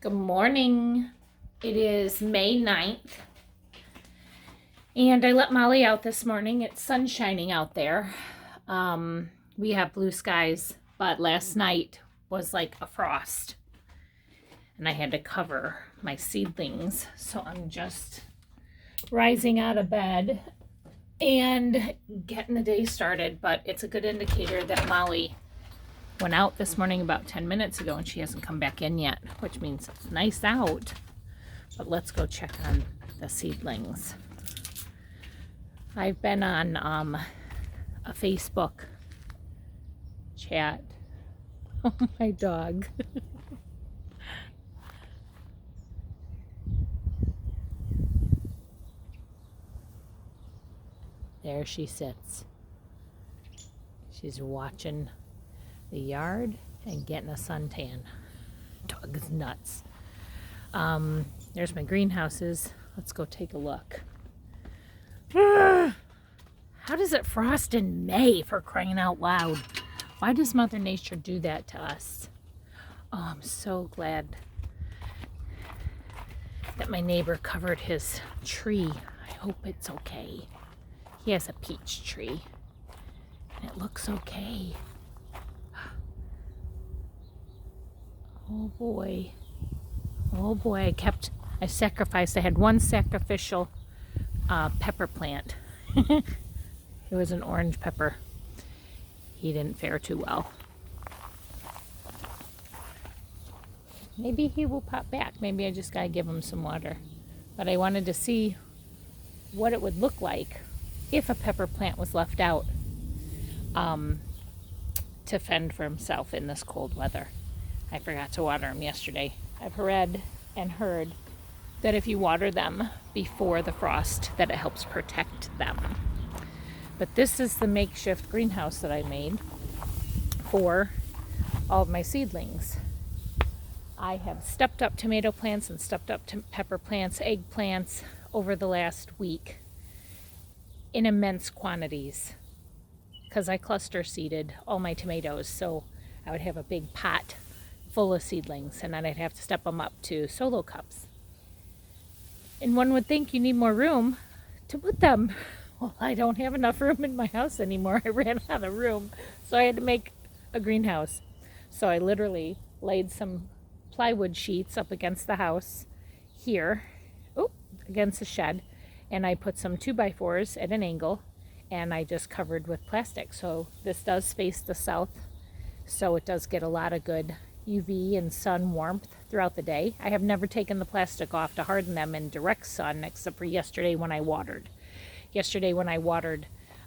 Good morning. It is May 9th. And I let Molly out this morning. It's sun shining out there. We have blue skies, but last night was like a frost. And I had to cover my seedlings. So I'm just rising out of bed and getting the day started. But it's a good indicator that Molly went out this morning about 10 minutes ago and she hasn't come back in yet, which means it's nice out. But let's go check on the seedlings. I've been on a Facebook chat. Oh, my dog. There she sits. She's watching the yard and getting a suntan. Dog is nuts. There's my greenhouses. Let's go take a look. How does it frost in May, for crying out loud? Why does Mother Nature do that to us? Oh, I'm so glad that my neighbor covered his tree. I hope it's okay. He has a peach tree and it looks okay. Oh boy. Oh boy, I sacrificed. I had one sacrificial pepper plant. It was an orange pepper. He didn't fare too well. Maybe he will pop back. Maybe I just gotta give him some water. But I wanted to see what it would look like if a pepper plant was left out to fend for himself in this cold weather. I forgot to water them yesterday. I've read and heard that if you water them before the frost, that it helps protect them. But this is the makeshift greenhouse that I made for all of my seedlings. I have stepped up tomato plants and stepped up pepper plants, eggplants over the last week in immense quantities because I cluster seeded all my tomatoes. So I would have a big pot full of seedlings and then I'd have to step them up to solo cups. And one would think you need more room to put them. Well, I don't have enough room in my house anymore. I ran out of room, so I had to make a greenhouse. So I literally laid some plywood sheets up against the house here, against the shed, and I put some 2x4s at an angle, and I just covered with plastic. So this does face the south, so it does get a lot of good UV and sun warmth throughout the day. I have never taken the plastic off to harden them in direct sun, except for yesterday when I watered.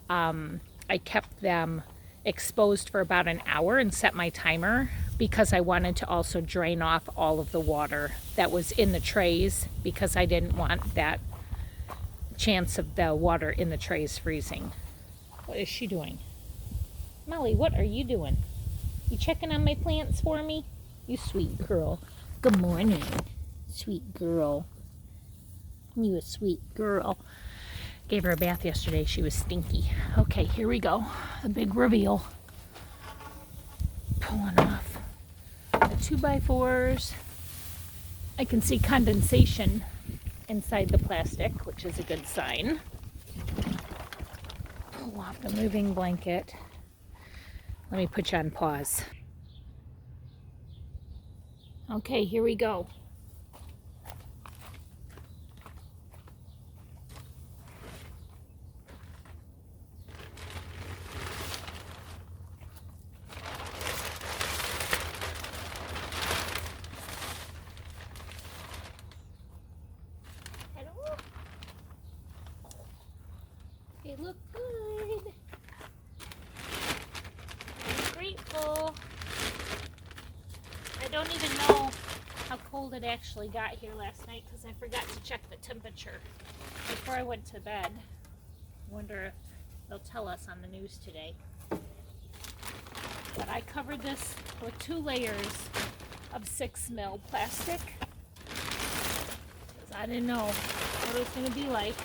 I kept them exposed for about an hour and set my timer because I wanted to also drain off all of the water that was in the trays because I didn't want that chance of the water in the trays freezing. What is she doing? Molly, what are you doing? You checking on my plants for me? You sweet girl. Good morning, sweet girl. You a sweet girl. Gave her a bath yesterday. She was stinky. Okay, here we go. The big reveal. Pulling off the 2x4s. I can see condensation inside the plastic, which is a good sign. Pull off the moving blanket. Let me put you on pause. Okay, here we go. Hello. They look good. I'm grateful. I don't even know how cold it actually got here last night because I forgot to check the temperature before I went to bed. I wonder if they'll tell us on the news today. But I covered this with 2 layers of 6mm plastic because I didn't know what it was going to be like.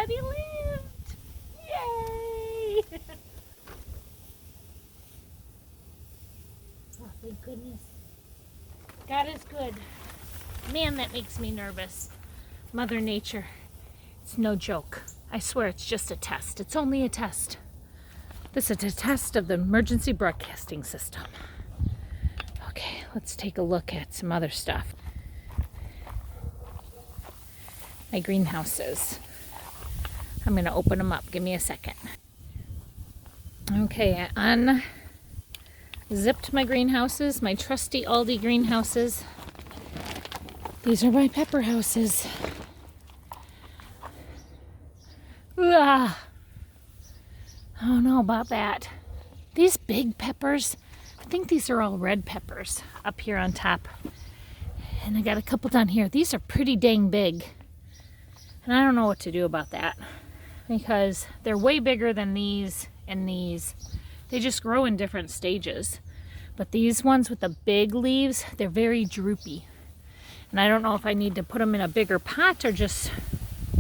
everybody lived. Yay! Oh, thank goodness. God is good. Man, that makes me nervous. Mother Nature. It's no joke. I swear it's just a test. It's only a test. This is a test of the emergency broadcasting system. Okay, let's take a look at some other stuff. My greenhouses. I'm going to open them up. Give me a second. Okay, I unzipped my greenhouses, my trusty Aldi greenhouses. These are my pepper houses. Ah, I don't know about that. These big peppers, I think these are all red peppers up here on top. And I got a couple down here. These are pretty dang big. And I don't know what to do about that because they're way bigger than these and these. They just grow in different stages. But these ones with the big leaves, they're very droopy. And I don't know if I need to put them in a bigger pot or just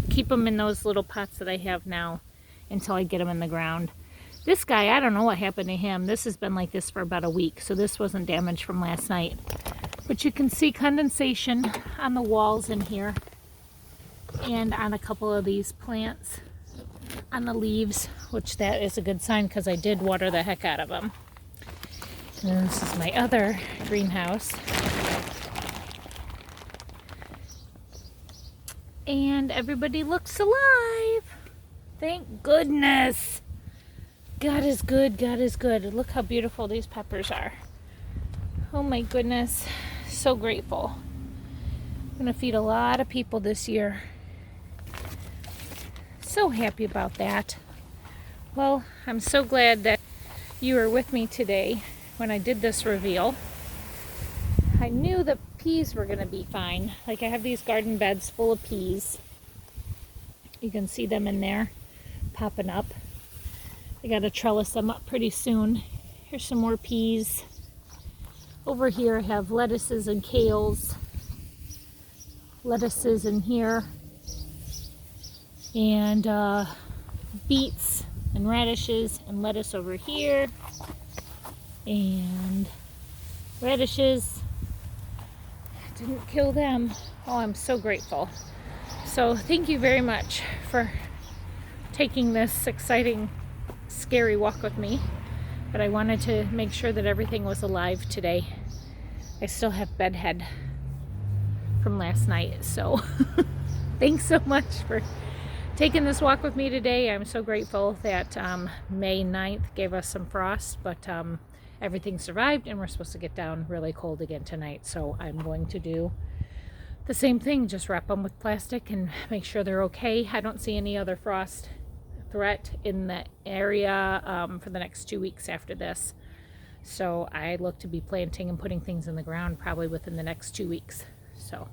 keep them in those little pots that I have now until I get them in the ground. This guy, I don't know what happened to him. This has been like this for about a week, so this wasn't damaged from last night. But you can see condensation on the walls in here and on a couple of these plants on the leaves, which that is a good sign because I did water the heck out of them. And this is my other greenhouse. And everybody looks alive. Thank goodness. God is good. God is good. Look how beautiful these peppers are. Oh my goodness. So grateful. I'm going to feed a lot of people this year. So happy about that. Well, I'm so glad that you were with me today when I did this reveal. I knew the peas were going to be fine. Like I have these garden beds full of peas. You can see them in there popping up. I got to trellis them up pretty soon. Here's some more peas. Over here I have lettuces and kales. Lettuces in here. And beets and radishes and lettuce over here. And radishes. Didn't kill them. Oh, I'm so grateful. So thank you very much for taking this exciting, scary walk with me. But I wanted to make sure that everything was alive today. I still have bedhead from last night. So thanks so much for taking this walk with me today. I'm so grateful that May 9th gave us some frost, but everything survived and we're supposed to get down really cold again tonight. So I'm going to do the same thing, just wrap them with plastic and make sure they're okay. I don't see any other frost threat in the area for the next 2 weeks after this. So I look to be planting and putting things in the ground probably within the next 2 weeks. So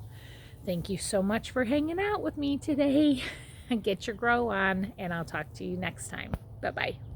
thank you so much for hanging out with me today. Get your grow on, and I'll talk to you next time. Bye-bye.